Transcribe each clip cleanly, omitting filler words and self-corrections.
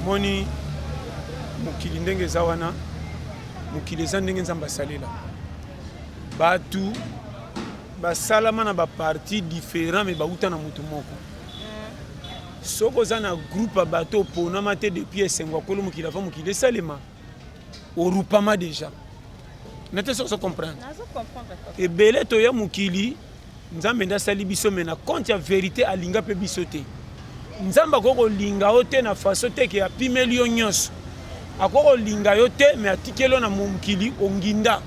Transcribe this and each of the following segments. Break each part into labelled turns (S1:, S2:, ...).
S1: moni mokili ndenge eza wana mokili eza ndenge nzambe asalela batu basalama na baparti différent me bauta na motu moko soko oza na groupe ya bato oponama te depuis esengo akolo mokili ava mokili esalema orupama déjà nete soko comprendre ebele toya mokili nzambe nde asali biso me na compte ya vérité alinga mpe biso te nzambe akoki kolinga yo te na faso te ke apimeli yo nyonso akoki kolinga yo te me atikeli yo na mokili onginda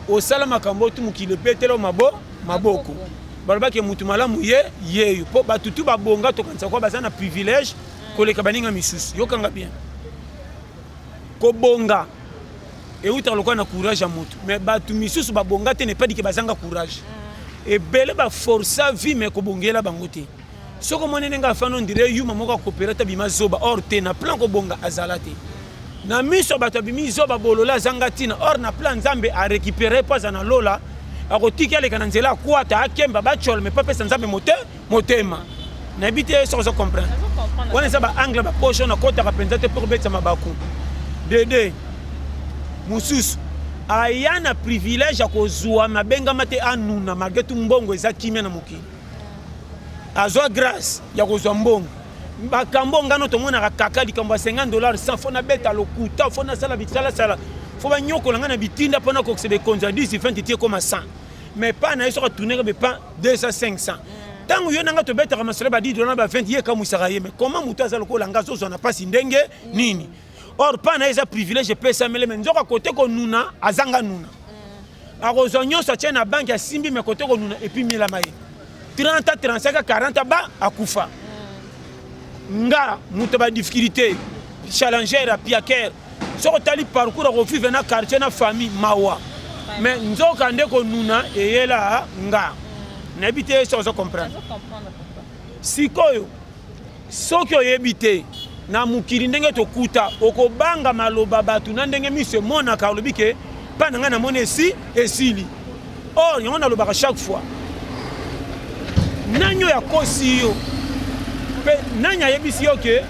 S1: osala makambo tu mokili epetela maboko balobaki mutu malamu ye yeyo mpo batutu babonga tokanisa kwa baza na privilège koleka baninga misusu yokanga bien kobonga eutaka lokola na courage ya motu me batu misusu babonga te nepadike bazanga courage ebele baforsa vie me kobongela bango te soko monene nga afano ndire yuma moko akopera ta bima zoba or te na plan kobonga azala te na miso bato abimi zoba bolola azanga tina or na plan nzambe a récupérer pas na lola akotiki aleka na nzela akwata akemba bachol me papesa nzambe motema nayebi te soko zo comprendre wana eza baangle bapoche na kotaka mpenza te mpo kobetisa mabaku dede mosusu aya na privilège ya kozwa mabengama te anuna malgré tu mbongo eza kimia na mokili azwa grâce ya kozwa mbongo bakambo ngano tomonaka kaka likambo ya $50 100 fo na beta lokuta fo na sala bitala fo banyokola nga na bitinda mpona kokisa bekonzi ya 10 20 tie koma 100 mais pas na ye soka tourneka bepa 200 500 ntango yo nanga tobetaka masolo ba $10 na ba 20 ye kamusaka ye mais comment moto aza lokola nga azozwa na pasi ndenge nini or pa na eza privilège epesamele me nzoka kote konuna azanga nuna akozwa nyonso atie na banke asimbi me kote konuna epuis milama ye 30 35 40 ba akufa nga moto badifficulté challenger ya piaker soko tali parcours akofivre na quartier na famille mawa me nzoka nde konuna eyela nga nayebi te so ozo comprendre sikoyo soki oyebi te na mokili ndenge tokuta okobanga maloba bato na ndenge miso emonaka olobi ke mpa na ngai namoni esili or yango nalobaka chaque fois nani oyo akosi yo mpe nani ayebisi yo ke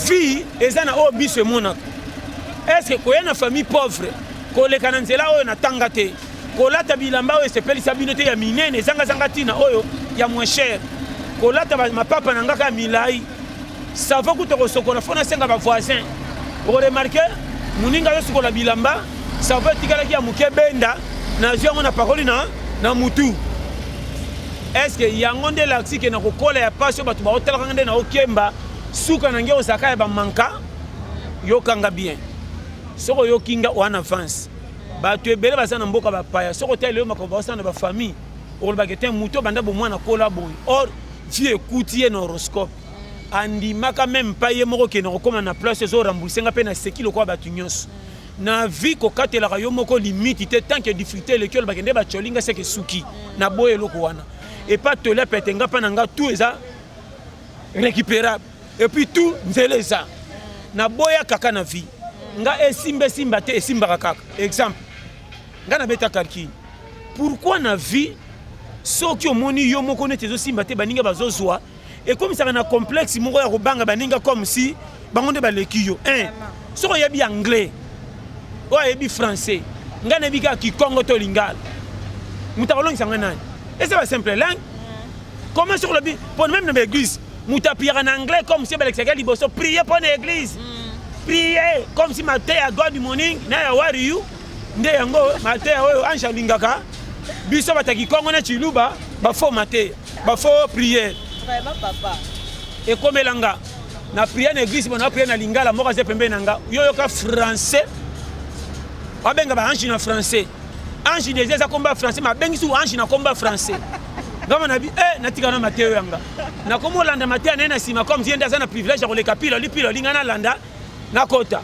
S1: vie eza na oyo miso emonaka estce koya na famille pauvre koleka na nzela oyo natanga te kolata bilamba oyo esepelisa bino te ya minene ezangazanga ntina oyo ya moins cher kolata mapapa na ngaka ya milai savo kuta kosokola fona senga ba voisin oremarke muninga yo sokola bilamba savo tikalaki ya muke benda na ziongo na paroli na mutu est-ce que yango nde laksi ke na kokola ya pasio bato baotalaka nde na okemba suka na nge osaka ya bamanka yokanga bien soko yokinga wana avance bato ebele baza na mboka bapaya soko tele yo makambo baosala na bafamille olobaka te mutu banda bomwana kola boye or vie ekuti ye na horoscope andimaka même pas ye moko ke na kokoma na place ezo remboursenga mpe na seki lokola bato nyonso na vie kokatelaka yo moko limite te tant que difficulté eleki olobaka nde bacolinga seke suki na boye eloko wana epa tolia pete nga mpa na nga tout eza récupérable et puis tout nzela eza na boya kaka na vie nga esimba te esimbaka kaka exemple nga nabeta calcul pourquoi na vie soki omoni yo moko neti ezosimba te baninga bazozwa ekomisaka na complexe moko ya kobanga baninga comme si bango nde baleki yo soki oyebi anglais oyo ayebi français nga nayebi kaka kikongo to lingala moto akolongisa nga nani eza basimple langue comment sur le pour même na baéglise moto apriaka na anglais comme si balekisaka liboso prier mpo na église prier comme si mateya god morning na ya wari you nde yango mateya oyo ange alingaka biso bataki kongo na chiluba bafo mateya bafo priere ekomelanga na priere na église bona priere na lingala moko aze pembeni na nga yoyoka français abenga ba ange na français ange déjà eza komba français ma bengi su ange na komba français ngama na bi natika na mateyo yanga na komolanda mateya na na sima comme zienda za na privilège ya koleka pilo lipilo linga na landa na kota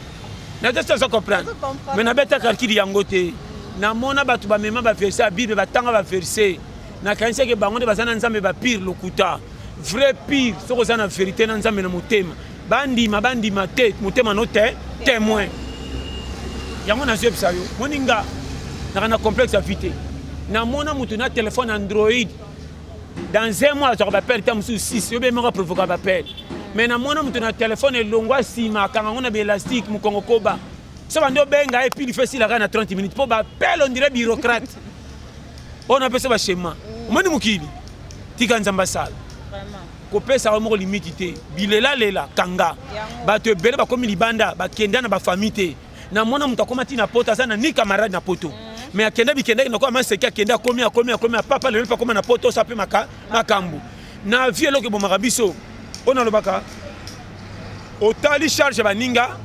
S1: na testa so comprendre mais na beta calcul yango te na mona batu ba mema ba verset bible batanga ba verset na kanisa ke bango de bazana nzambe ba pire lokuta vrai pire soko za na vérité na nzambe na motema bandima te motema no te témoin yango na zeb sayo moninga na complexe ya vite na mona mutu na téléphone Android dans un mois tu vas perdre temps sous 6 yo be mo provoquer ba perdre mais na mona mutu na téléphone elongwa sima kanga ngona be élastique mukongo koba so bando benga et puis il fait si la na 30 minutes pour ba pelle on dirait bureaucrate on appelle ça ba schéma moni mukili tika nzamba sala
S2: Vraiment.
S1: kopesa mo limite te bilela lela kanga bato ebele bakomi libanda bakenda na ba famille te na mona mutu akoma tina pota sana ni camarade na poto mais akenda bikenda na kwa maseki akenda akomi papa le pas comme na poto ça peut makambu na vie loke bo marabiso on a le baka otali charge baninga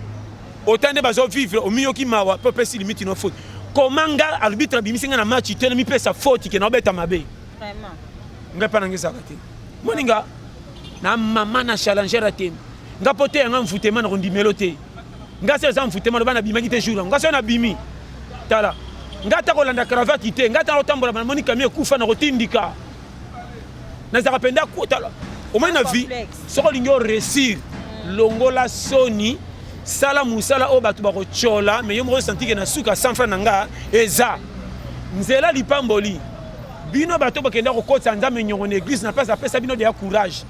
S1: otande bazo vivre au milieu qui mawa peut si limite no faute comment nga arbitre bimisinga na match tena mi pesa faute ke na beta mabe
S2: Vraiment.
S1: nga pa nangisa kati moninga na mama na challenger te nga pote nga mfutema na ndimelo te nga se za mfutema lo bana bimaki te jour nga se na bimi tala nga ta kolanda cravate te nga ta otambola bana monika mi kufa na kotindika na za kapenda kutala au moins na vie soko lingo réussir longola soni sala musala o batu bako chola mais yo mo senti que na suka 100 francs nanga eza nzela lipamboli bino bato bakenda ko kotsa nzambe nyongo na église na pesa bino de courage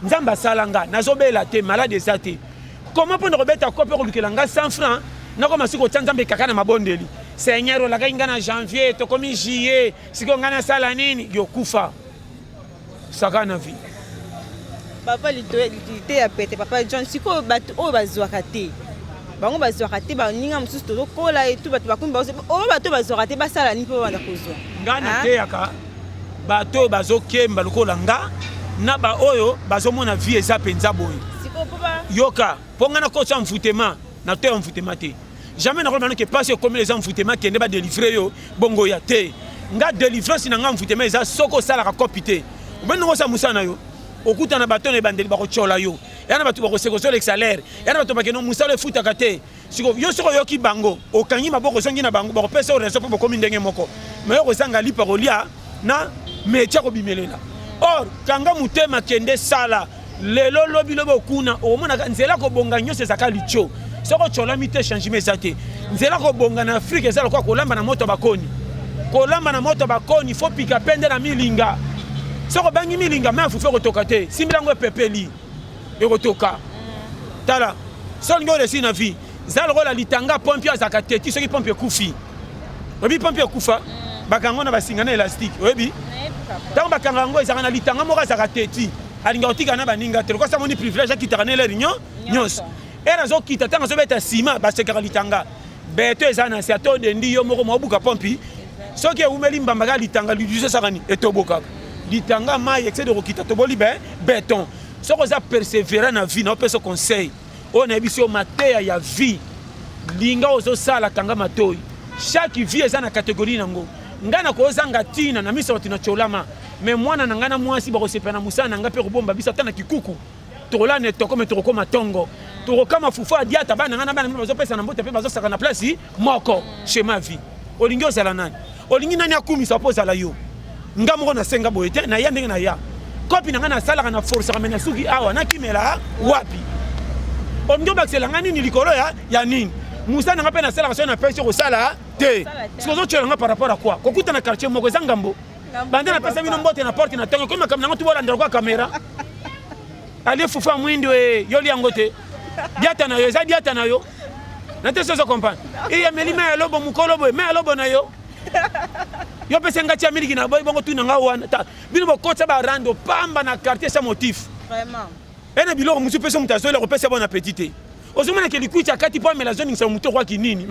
S1: nzamba salanga nazobela te malade ezate comment pour robeta ko pe ko lukela nga 100 francs nako masiko tsanzambe kaka na mabondeli seigneur la kinga na janvier to komi juillet siko ngana sala nini yo kufa saka na vie
S2: Papa l'idée a pété papa John siko bato o bazwaka te bango bazwaka te ba ninga mususu to kola et tout bato bakumba o bato bazwaka te basala ni po banda kozwa
S1: ngana te yaka bato bazokemba lokola nga na ba oyo bazomona vie eza penza boy
S2: siko papa
S1: yoka ponga na kosa mfutema na te mfutema te jamais na kolana que passe comme les mfutema qui ne ba délivrer yo bongo ya te nga délivrance na nga mfutema eza soko sala ka kopité beno ko sa musana yo okuta na bato ne bandeli bako chola yo yana bato bako seko le salaire yana bato bakeno musala futa kate siko yo soko yo ki bango okangi maboko zongi na bango bako pesa reso po komi ndenge moko mais yo kozanga li parolia na metia ko bimelela or kanga mutema kende sala lelo lobi lobo kuna o mona nzela ko bonga nyose zaka licho soko chola mite changement zate nzela ko bonga na Afrique ezala ko kolamba na moto bakoni kolamba na moto bakoni faut pika pende na milinga soko bangi milinga mais fufe kotoka te simbilango pepeli e kotoka tala sol ngo resi na vie zalo la litanga pompe azaka te ti soki pompe kufi obi pompe kufa bakango na basinga na élastique obi tango bakanga ngo ezaka na litanga moko azaka te ti alinga otika na baninga te ko sa moni privilège akitaka na réunion nyos era zo kita tango zo beta sima baseka litanga beto ezana se ato de ndi yo moko mobuka pompi soki umeli mbamba ga litanga liduze sakani etoboka litanga mai excès de rokita to boli béton soko za persévérer na vie na peso conseil on a biso mateya ya vie linga ozo sala kanga matoi chaque vie eza na catégorie nango ngana ko zanga tina na miso tina cholama mais mwana na ngana mwasi bako sepena musana nga pe kobomba bisa tana kikuku tola ne to comme to koma tongo to kama fufu adiata bana ngana bana bazo pesa na mbote pe bazo saka na place moko chez ma vie olingi ozala nani olingi nani akumi sa poza la yo nga moko na senga boyete na ya ndenge na ya kopi na nga na sala na force ramena suki awa na kimela wapi onjo baksela ngani ni likolo ya nini musa na nga pe na sala so na pesa ko sala te sikozo tshela nga par rapport à quoi kokuta na quartier moko zangambo bande na pesa bino mbote na porte na tongo comme comme na tu bola ndako kamera ali fufa mwindo yo liango te diata na yo za diata na yo na te so comprendre e ya melima ya lobo mukolo boy me ya lobo na yo yo pesa ngati ya miliki na boy bongo tu na nga wana bino bokotsa ba rando pamba na quartier sa motif
S2: vraiment
S1: ena biloko musu pesa mutazo le kopesa bon appétit ozomana ke likuita kati po mela zone ngisa muto kwa kinini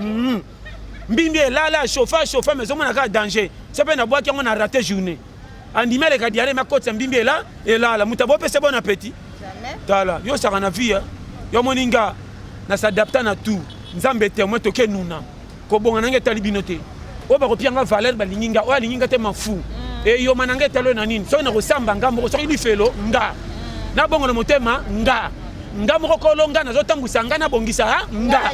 S1: mbimbi elala chauffa mais ozomana ka danger sepe na boaki yango na raté journée andimele ka diare makotsa mbimbi elala mutabo pesa bon appétit
S2: jamais
S1: tala yo saka na vie yo moninga na s'adapter na tout nzambe te mo toke nuna ko bonga nange talibino te o ba kopianga valeur ba linginga o linginga te mafu e yo mananga talo na nini so na ko samba ngambo so ki felo nga na bongo na motema nga moko kolonga na zo tambusa nga na bongisa nga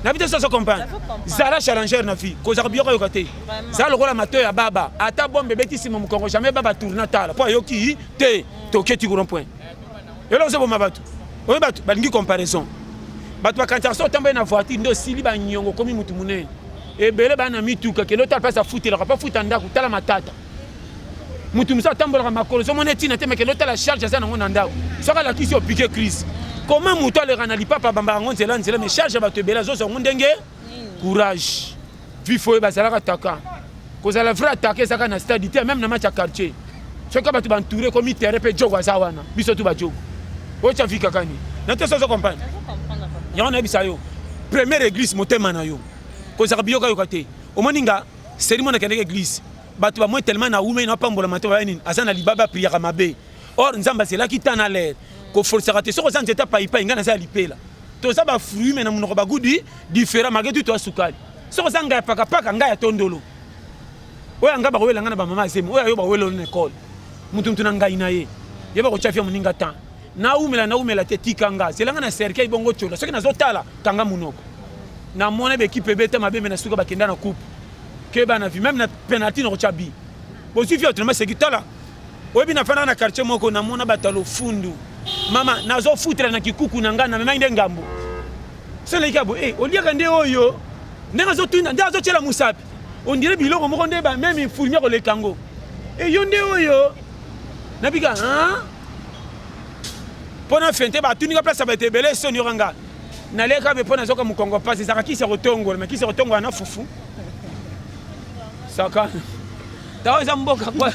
S1: na bité so comprendre zala challenger na vie ko za bioko yokote za lokola mato ya baba ata bombe betissimo mukongo jamais baba tourna tala po yoki te toke ti courant point elo zo bomba batu o batu balingi comparaison batu bakanta so tambe na voiture ndo sili ba nyongo komi mutu munene ebele bana mituka kendo tala pasa futela ka pa futa ndako tala matata mutu musa tambola makolo so mona tina te mais que l'autre la charge ça nango ndao soka la kisi o piquer crise comment mutu le rana lipapa bamba ngonze la nzela mais charge ba te bela zo so ndenge courage vifo ba sala kataka kozala vrai attaquer ça na stade te même na match à quartier soka ba tu bantouré comme terrain pe jogo za wana biso tu ba jogo o cha fika kani na te so comprendre ya na bisayo première église motema na yo kozaka biyoka yo kate o moninga cérémonie na église batu ba moi tellement na ume na pambola mato ba nini azana libaba prière mabe or nzamba c'est là qui tana l'air ko forcer rater so kozanze ta paipa ingana za lipela to ça ba fruit mais na munoko ba gudi différent magetu to sukali so kozanga ya paka paka ngaya tondolo oya ngaba ko wela ngana ba mama sema oya yo ba welo na école mutu mtu na ngai na ye yeba ko chafia muninga tan na umela te tikanga c'est là ngana cercle bongo chola so kina zotala kanga munoko na mona be équipe beta mabe na suka ba kenda na coupe que bana vu même na penalty no chabi bo suffit autrement c'est kitala obi na fana na quartier moko na mona batalo fundu mama nazo futra na kikuku na ngana mema inde ngambo sele kabo olia nde oyo ndanga zo tuna ndazo chela musapi on dirait biloko moko nde ba même fournier ko le kango yo nde oyo nabika pona fente ba tuninga place ba tebele soni ranga na leka be pona zoka mukongo passe ça ki se retongo mais ki se retongo na fufu saka tawa mboka kwa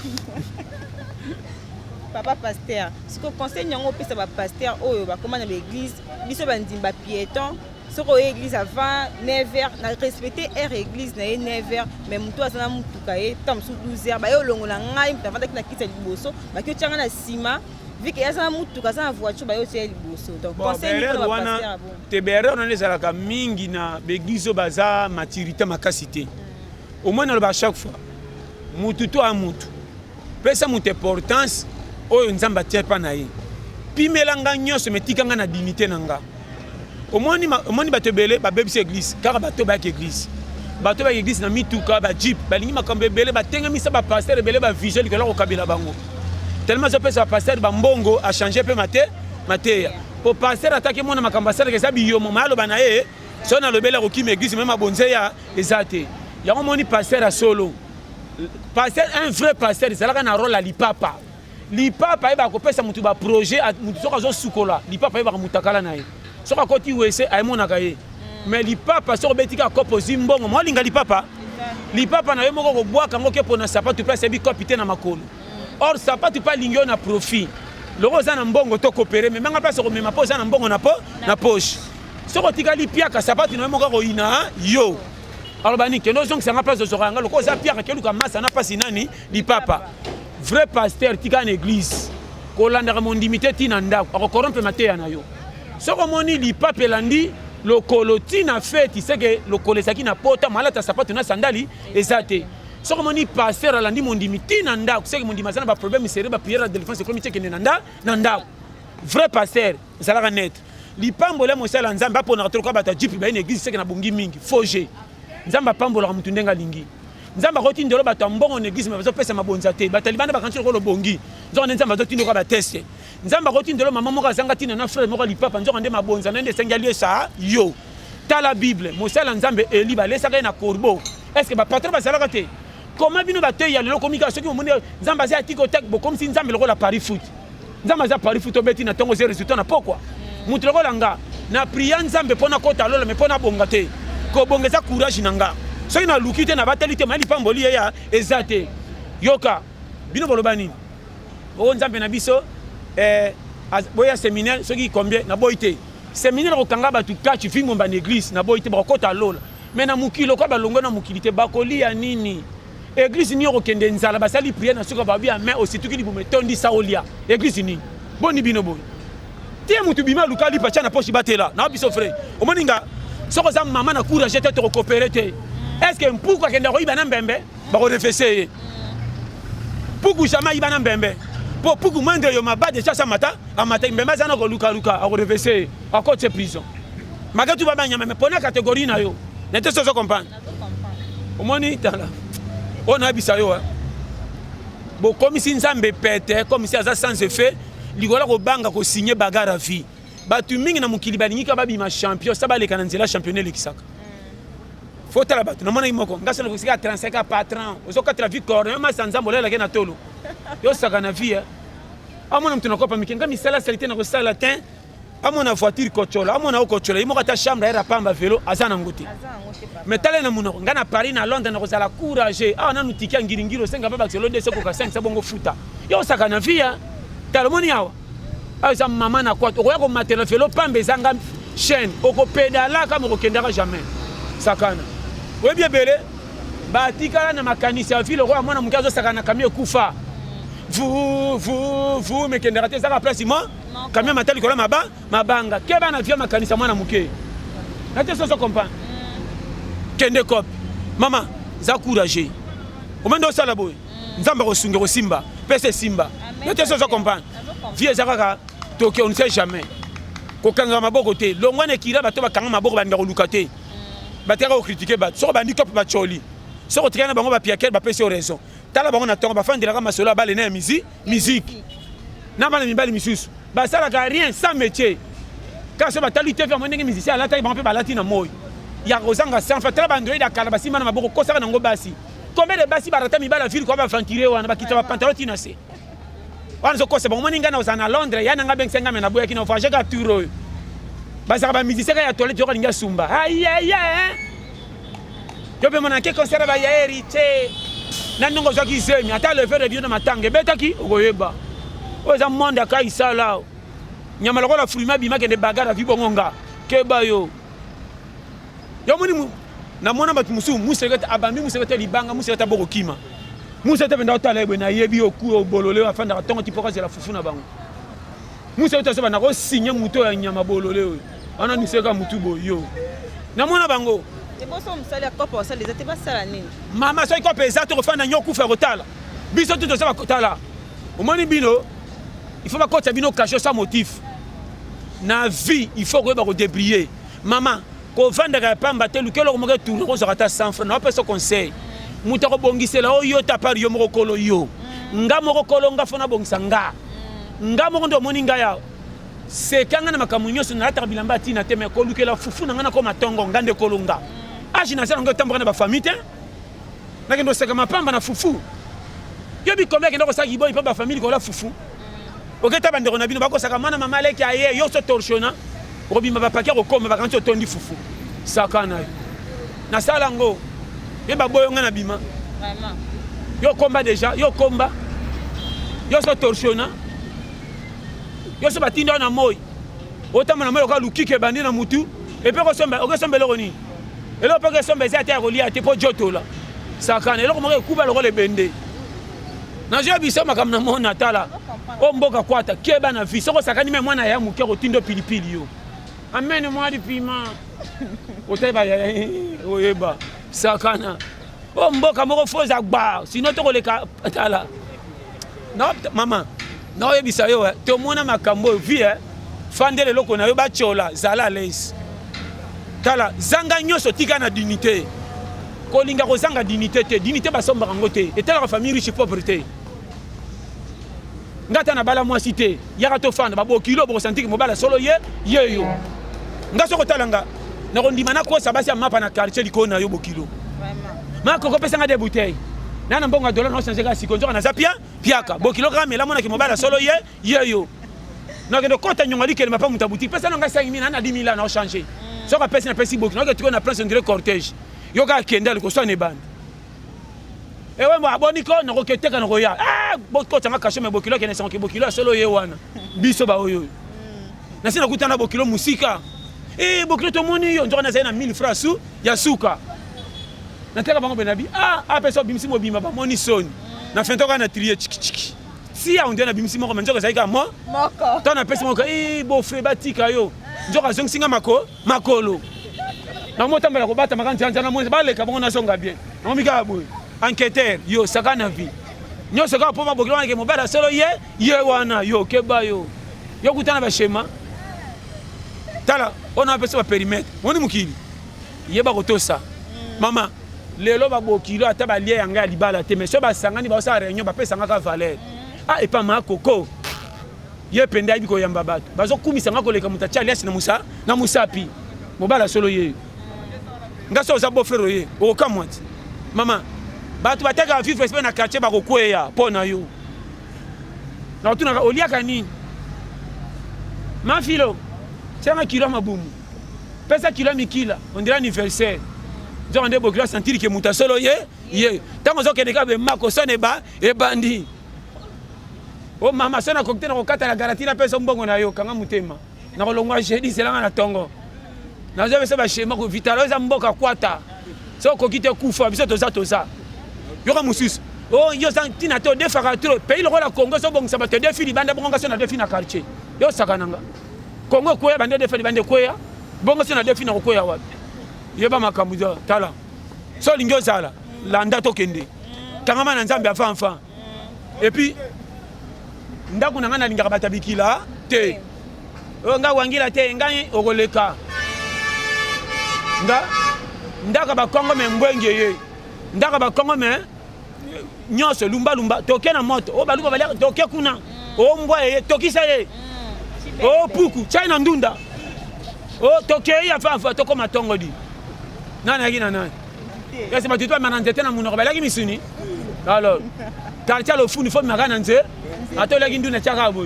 S2: papa pasteur ce que conseil nyango pesa ba pasteur oyo ba komana l'église biso bandimba piéton soko église avant 9h na respecter heure église na 9h mais mutu azana mutuka ye tam su 12h ba yo longola ngai mtavanda kina kisa liboso ba kyo tanga na sima vu que azana mutuka azana voiture ba yo tsheli liboso donc conseil ni ba pasteur bon
S1: te bere on les alaka mingi na l'église baza maturité makasité au moins on le chaque fois mutu to a mutu pesa mutu importance oyo nzamba tie pa na ye pimelanga nyonso metikanga na dignité nanga omoni batebele ba bebisi église car bato ba église na mituka ba jeep balingi makambe bele batenga misa ba pasteur bele ba visuel que la okabela bango tellement ça pesa pasteur ba mbongo a changer pe mateya pour pasteur attaquer mona makambe pasteur que ça biyo malo bana ye so na lobela ko kim église même abonze ya ezate ya omoni pasteur a solo pasteur un vrai pasteur c'est là na rôle à lipapa eba ko pesa mutu ba projet mutu soka zo sukola lipapa eba mutakala na ye soka koti wese ay monaka ye mais lipapa so betika kopo zimbongo mo linga lipapa na ye moko ko bwaka ngo ke pona sapatu place bi capitaine na makolo or sapatu pa lingio na profit loko za na mbongo to coopérer mais manga place ko mema po za na mbongo na poche soko tika lipiaka sapatu na ye moko ko ina yo alors bani que nos gens ça place de soranga loko za piaka ke luka masa na pasi nani lipapa vrai pasteur tika en église ko landa mon limité tina ndako ko corrompre mateya na yo soko moni lipapa landi le colotina fait tu sais que le colesaki na pota malata sapato na sandali ezate soko moni pasteur landi mon limité na ndako c'est que mon limité na ba problème sérieux ba prière de défense comme teke na ndako vrai pasteur ça net lipambola mo sala nzamba pona toka bata jipi ba une église c'est que na bongi mingi foge nzamba pambola mutu ndenga lingi nzamba ko tindelo bato mbongo na église mais bazo pesa mabonza te batalibana bakanti ko lo bongi nzamba nzamba zo tindelo ba teste nzamba ko tindelo mama moko azanga tina na frère moko lipapa nzamba nde mabonza nde sengali ça yo ta la bible mosala nzambe eli ba lesa na corbeau est-ce que ba patron ba sala te comment bino ba te ya lelo komika soki mo nzamba za tiko tek bo comme si nzambe loko la Paris foot nzamba za Paris foot obeti na tongo zero résultat na pourquoi mutu loko langa na priya nzambe pona kota lola mais pona bonga te ko bongeza courage nanga soki na luki te na batali te mali pamboli ya ezate yoka bino bolobani o nzambe na biso boya séminaire soki combien na boite séminaire ko kanga batu kachi fingo ba église na boite ba kota lola mais na mukilo ko ba longo na mukilité bakoli ya nini église ni ko kende nzala basali prière na suka ba bia mais aussi tuki libume tondi saolia église ni boni bino boy tie mutu bima lukali pacha na poche batela na biso frère o moninga soko za mama na courage te to coopérer te est-ce que pourquoi kende ko ibana mbembe ba ko refesser pourquoi jamais ibana mbembe pour moindre yo maba déjà ça mata amata mbembe za na ko luka a ko refesser à cause de prison magatu baba nyama mais pona catégorie na yo n'était pas comprendre au moni tala on a bisa yo bon comme si nzambe pète comme si ça sans effet ligola ko banga ko signer bagarre à vie batu mingi na mukili balingi ka babi ma champion ça ba le kananzela championnat lekisaka faut tala batu na mona imoko ngasa na kusika 35 patron ozo 4 victoire ma sanza molela ke na tolo Yo sakana vie. Amona mtu nakopa mikenga misala salite na kosala latin. Amona voiture kochola, amona okochola. Imo kata chambre era pamba vélo azana nguti. Mais tale na munoko ngana Paris na Londres na kozala courage. Ah na nutikia ngiringiro senga baba selo de seko ka 5 sabongo futa. Yo sakana vie. Tale moni awa. Aza mama na kwa okoya ko matela vélo pamba ezanga chaîne. Oko pedala kama okendaka jamais. Sakana. Webi ebele batikala na makanisi ya ville roi mwana mukazo sakana kamio kufa. Vous me kendera te saka place moi kamio matali kola mabanga keba na via makanisa mwana muke. Na te so comprendre. Kende kop. Mama, za courage. Omendo sala boy. Nzamba ko sunge ko simba, pese simba. Na te so comprendre. Vie zaka toke on ne sait jamais. Ko kanga maboko te. Longwane kira bato bakanga maboko banda ko lukate. Batera ko critiquer bat. So bandi top bacholi. So ko triana bango ba piakel ba pese raison. Tala bango na tonga ba fandi la ka masolo ba le na musique. Na ba le mibali misusu. Ba sala ka rien sans métier. Quand so ba tali te faire monenge musicien la ta ba pe ba latina moy. Ya kozanga sans fa tala ba android akala ba simana maboko ko saka nango basi. Combien de basi ba rata mibala ville ko ba fantire wana ba kita ba pantalon tinase. Wana so ko se ba moninga na ozana Londres ya nanga ben senga mena boya kino fa jeka turo. Ba saka ba musicien ya toilette yo ka ninga sumba. Aïe aïe aïe. Yo pe mona ke concert ba ya hérité. Na ndongo zaki zemi ata le faire de na matanga betaki okoyeba. Oza monde aka isala. Nyama lokola frima bima ke de bagara vi bongonga. Keba yo. Yo moni na mona batu musu musekete abambi musekete libanga musekete boko kima. Musekete benda otala ebe na yebi oku obolole afanda tongo tipoka zela fufu na bango. Musekete so bana ko signer muto ya nyama bolole oyo. Ana niseka mutu boyo. Na mona bango
S2: et bon ça me sale kopa ça les ate pas sala nini
S1: mama so kopa exact ko fana nyoku fa rotala biso tout ça kotala omoni bino il faut pas kota bino cacher sans motif na vie il faut ko débrier maman ko vendre ka pamba te lukelo ko mo ke tourner ko zaka 100 francs na pesa conseil muta ko bongisela o yo ta par yo mo kolo yo nga mo kolo nga fona bongisa nga mo ndo moni nga ya c'est kanga na makamunyo so na ta bilamba tina te me ko lukela fufu na ngana ko matongo ngande kolonga aji na sala ngo tambana ba famille te na kendo seka mapamba na fufu yo bi combien kendo ko saki boy pa ba famille ko la fufu oke ta bande na bino ba ko saka mana mama leki aye yo so torsiona ko bi ma ba pakia ko koma ba kanto tondi fufu sakana na sala ngo ye ba boyo ngana bima
S2: vraiment
S1: yo komba déjà yo komba yo so torsiona yo so batinda na moy otama na moy ko lukike bandi na mutu et puis ko somba le roni et là parce que somba za ta relié te po joto la sakana et là ko mo kuba le role bende na je biso makam na mona tala o mboka kwata keba na vie soko sakani me mwana ya muke ko tindo pilipili yo amene moi di piment oteba ya oyeba sakana o mboka moko foza gba sinon to ko le tala non maman na oyebisa yo te mona makambo vie fandele loko na yo ba chola zala les tala zanga nyoso tika na dignité ko linga ko zanga dignité ba somba ngote et tala famille riche pauvreté ngata na bala moi cité yaka to fanda ba bo kilo bo sentiki mo bala solo ye yo ngaso ko talanga na ko ndima na ko sabasi mapa na quartier likona yo bo kilo
S2: vraiment
S1: ma ko pesa nga de bouteille nana mbonga dollar no changer ka sikonzo na zapia piaka bo kilogramme la mona ki mobala solo ye yo na kendo kota nyonga likele mapa mutabuti pesa nga 5000 na 10000 na changer so ka pesa na pesa boki na ke tiko na place ndire cortège yo ka kendel ko so ne bande ewe mo aboni ko na ko keteka na ko ya bo ko tanga kasho me bokilo ke na sanki bokilo solo ye wana biso ba oyo na sina kutana bokilo musika bokilo to moni yo njo na zaina 1000 francs su ya suka na teka bango benabi pesa bimisi mo bima ba moni soni na fento ka na trier chiki si ya ondena bimisi mo ko menjo ka zaika moko to na pesa mo ka bo frère batika yo njo ka zong singa makolo na mo tambala ko bata makanti anja na mo ba le ka bango na songa bien na mo mika boy enquêteur yo sakana vie nyo saka po ma bokilo ke mo bala solo ye wana yo keba yo kutana ba shema tala ona pesa ba périmètre moni mukili yeba ko tosa mama lelo ba bokilo ata ba lie yanga libala te mais so ba sangani ba sa réunion ba pesa nga ka valeur et pas ma koko ye penda bi ko yamba bato bazo kumisa nga ko leka mutacha alias na musapi mobala solo ye ngaso za bo frère ye o kamwati mama bato bataka vivre respect na quartier ba ko kweya pona yo Na tuna oliaka nini? Mafilo. C'est kilo mabumu. Pesa kilo mikila, on dirait anniversaire. Genre on est beaucoup sentir que muta solo ye. Tant que des gars be mako sonne ba e bandi. Oh mama sona cocktail na kokata la garantie na pesa mbongo na yo kanga mutema. Na kolongwa jeudi c'est là na tongo. Na zo besa ba shema ko vitaloza mboka kwata. So kokite kufa biso toza. Yoka mususu. Oh yo santina to de fakature pays le la Congo so bongo sabate de fili banda bongo so na de fili na quartier. Yo sakananga. Congo koya bande de fili bande koya. Bongo so na de fili na koya wapi. Yeba makambuza tala. So lingyo zala landa to kende. Kangama na nzambe afa. Et puis ndako na ngana lingaka batabikila te. Nga wangila te ngai okoleka. Ndaka ba Congo me mbwenge ye. Ndaka ba Congo me nyonso lumba toke na moto o baluba bali toke kuna o mbwa ye tokisa ye o puku china ndunda o toke ya fa toko matongo di nana yaki nana yasi matitwa mananzete na munoko balaki misuni alors quartier lo funi fo magana nze atolaki nduna chaka bo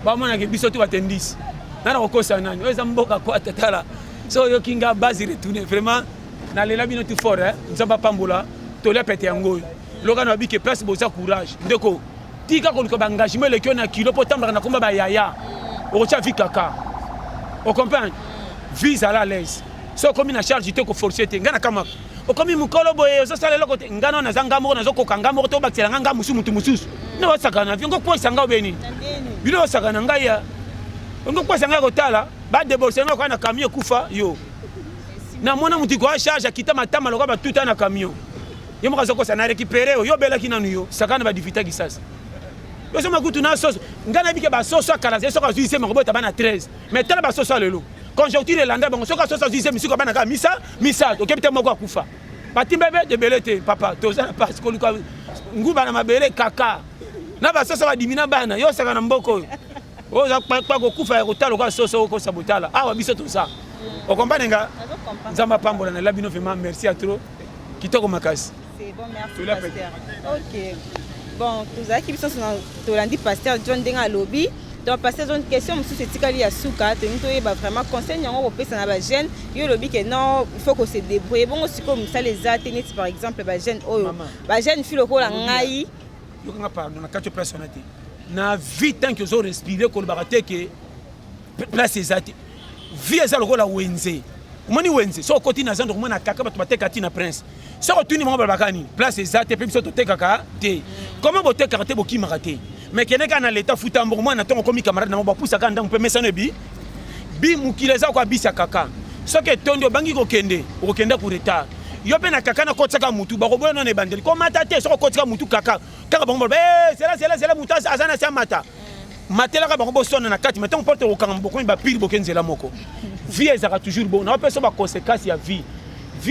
S1: ba mona ke biso tu batendisi nana kokosa nani oza mboka kwa tatala so yo kinga basi retourner vraiment na lela bino tu fort nzamba pambola tolia pete yango loka na biki place boza courage ndeko tika ko ba engagement le na kilo potamba na komba ba yaya o cha vi kaka o comprendre vise à la l'aise so comme na charge te ko forcer te ngana kama o comme mukolo boye so sala loko te ngana na zanga mo na zo ko kanga mo to bakela nganga musu mutu mususu na wasakana viongo kwa sanga beni bino wasakana ngaya ngo kwa sanga ko tala ba déborser ngo na camion kufa yo na mona mutu ko charge akita matama loka ba tuta na camion. Yo moko zoko sana récupérer yo bela kinanu yo sakana ba divita kisasa yo sema kutu na soso ngana bike ba soso kala ze soka zuise mako bota bana 13 mais tala ba soso lelo conjoncture landa bango soka soso zuise misiko bana ka misa okebite moko akufa batimbebe de belete papa toza parce que nguba na mabele kaka na ba soso ba dimina bana yo sakana mboko o za pa ko kufa ya kotalo kwa soso ko sabotala awa biso toza o comprendre nga nzamba pambola na labino vraiment merci à trop kitoko makasi.
S2: C'est bon, merci pasteur. Ok. Bon, tous ceux qui sont dans pasteur John Denga lobby. Donc pasteur une question monsieur c'est tikali ya suka te nto yeba vraiment conseil yango ko pesa na ba jeune yo lobby que non il faut qu'on se débrouille bon aussi comme ça les athlètes par exemple ba jeune oyo ba jeune filo ko la ngai
S1: yo nga pardon na kacho personnalité na vie tant que zo respirer ko ba te que place ezati vie ezalo ko la wenze moni wenze so koti na zando mona kaka bato bateka tina prince so tuni mo babakani place ezate pe biso to tekaka te comment bote karate boki marate mais keneka na l'état futa mbo mona tongo komi camarade na mo bapusa ka ndang pe mesano bi mukileza kwa bisa kaka so ke tondo bangi ko kende ko kenda pour retard yo pe na kaka na kotsaka mutu ba ko bona na bandeli ko mata te so ko kotsaka mutu kaka kaka bango c'est là mutu azana sa mata matela ka bango bosona na kati mettons porte au kambo ko ba pire bokenzela moko vie ezaka toujours bon na personne ba conséquence ya vie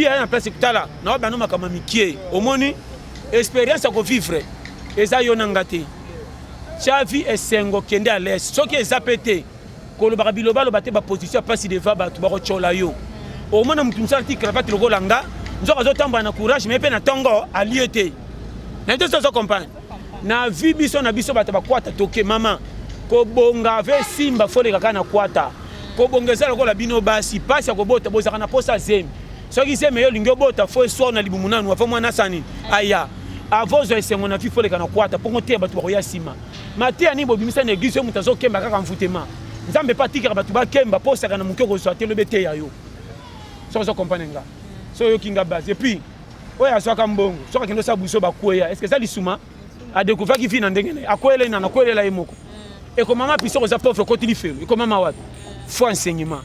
S1: en place kutala na ba no makama mikie omoni expérience ko vivre eza yo nangate cha vie esengo kende à l'aise soki ezapete ko lo ba biloba lo bate ba position place devant ba to ba ko chola yo omona mutu msala ti cravate logo langa nzoka zo tamba na courage mais pe na tongo aliete na to so comprendre na vie biso na biso bata ba kwata toke mama ko bonga ve simba fole kaka na kwata ko bongeza lokola bino basi pasi ko bota bozaka na posa zemi soki zemi yo lingyo bota fo so na libumunanu afa mwana sani aya avozo esengo na fi fole kana kwata pongo te batu ba ya sima matia ni bobimisa na église mutazo kemba kaka mfutema nzambe patika batu ba kemba posa kana mukoko so atelo bete ya yo so comprendre nga so yo kinga base et puis oya so ka mbongo so ka kendo sa buso ba kuya est-ce que ça lisuma a découvert qui vit na ndengene akwele na kwele la emoko et comme maman piso za pauvre côté li fait et comme maman wat faut enseignement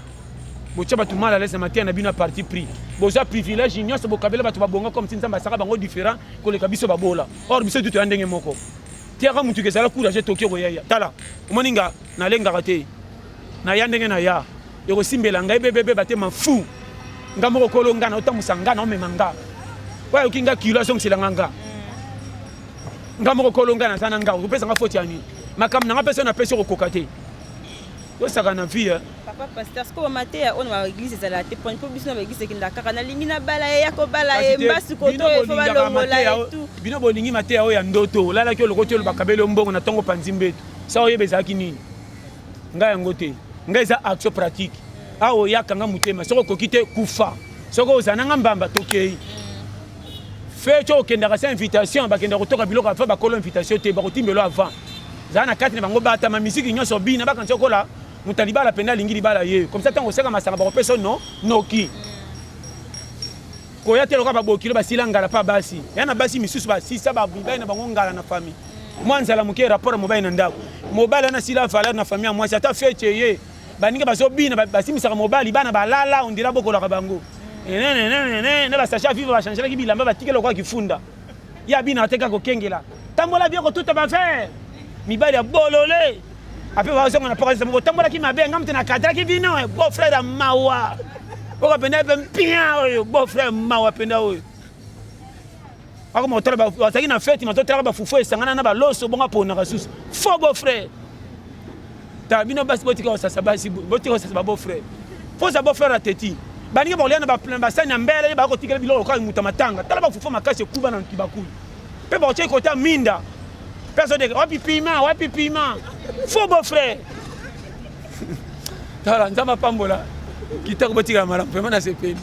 S1: bocha batu mala laisse matin na bino parti pris boza privilège ignon se bokabela batu babonga comme si nzamba saka bango différent ko le kabiso babola or biso tuto ndenge moko tiaka mutu ke sala courage tokyo ko yaya tala moninga na lenga raté na yandenge na ya yo simbela ngai bebe batema fou ngamoko kolonga na otamusanga na omemanga wa ukinga kilo song silanganga ngamoko kolonga na sana ngao pesa nga foti ani makam na pesa na pesa ko kokate to saka na vie
S2: papa pasteur siko mate ya on ma église ezala te pour biso na église kinda kaka na lingi na bala ya ko bala e mbasi ko to e fo balongola et tout
S1: bino bolingi mate ya o ya ndoto lala ki olokoti olobakabeli mbongo na tongo panzimbeto sa oyebezalaki nini ngai yango te ngai eza action pratique awa oyakanga motema soki okoki te kufa soki ozananga mbamba tokei fe tyo okendaka sa invitation bakendaka kotoka biloko afa bakolo invitation te bakotimbelo avant zala na kati na bango batama misiki nyonso bina bakanisi okola moto alibala mpenza alingi libala ye comme ça ntango oseka masanga bakopesa no noki koya te loka babokilo basila ngala mpa basi ya na basi misusu basisa babibali na bango ngala na famille mwa nzala moke rapport mobali na ndako mobali ana sila valeur na famille ya mwasi ata fete ye baninga bazobina basimisaka mobali bana balala ondira bokolaka bango ne basacha vivre bachangelaki bilamba batikela okwa kifunda ya bina ateka kokengela tambola bioko tuta bafere mibali ya bolole ape bazonga na pokaza moko tambolaki mabe ngam tena kadraki vino beau frère mawa oka penda pe mpia oyo beau frère mawa penda oyo ako motola bazaki na fête matotala ba fufu esangana na baloso bonga pona kasusu fo beau frère ta bino basi botika osasa basi botika osasa beau frère fo sa beau frère ateti baninga boliana ba plan basani ya mbele ba ko tikela biloko ka muta matanga tala ba fufu makasi kuba na kibakuli pe ba oche kota minda personne de wapi piment faux beau frère tala nzamba pambola kitako botika mara vraiment na sepeli